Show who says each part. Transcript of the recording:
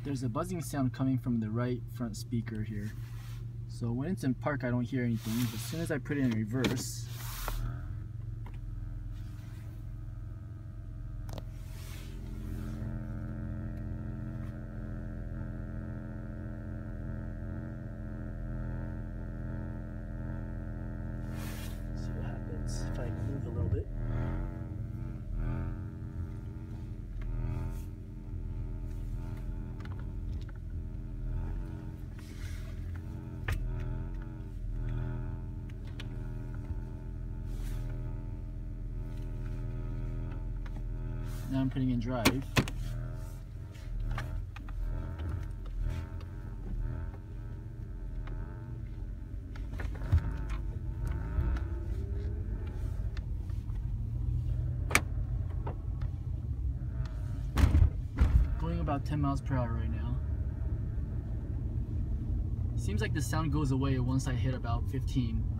Speaker 1: there's a buzzing sound coming from the right front speaker here. So when it's in park, I don't hear anything, but as soon as I put it in reverse, see what happens if I move a little bit. Now I'm putting in drive. Going about 10 miles per hour right now. Seems like the sound goes away once I hit about 15.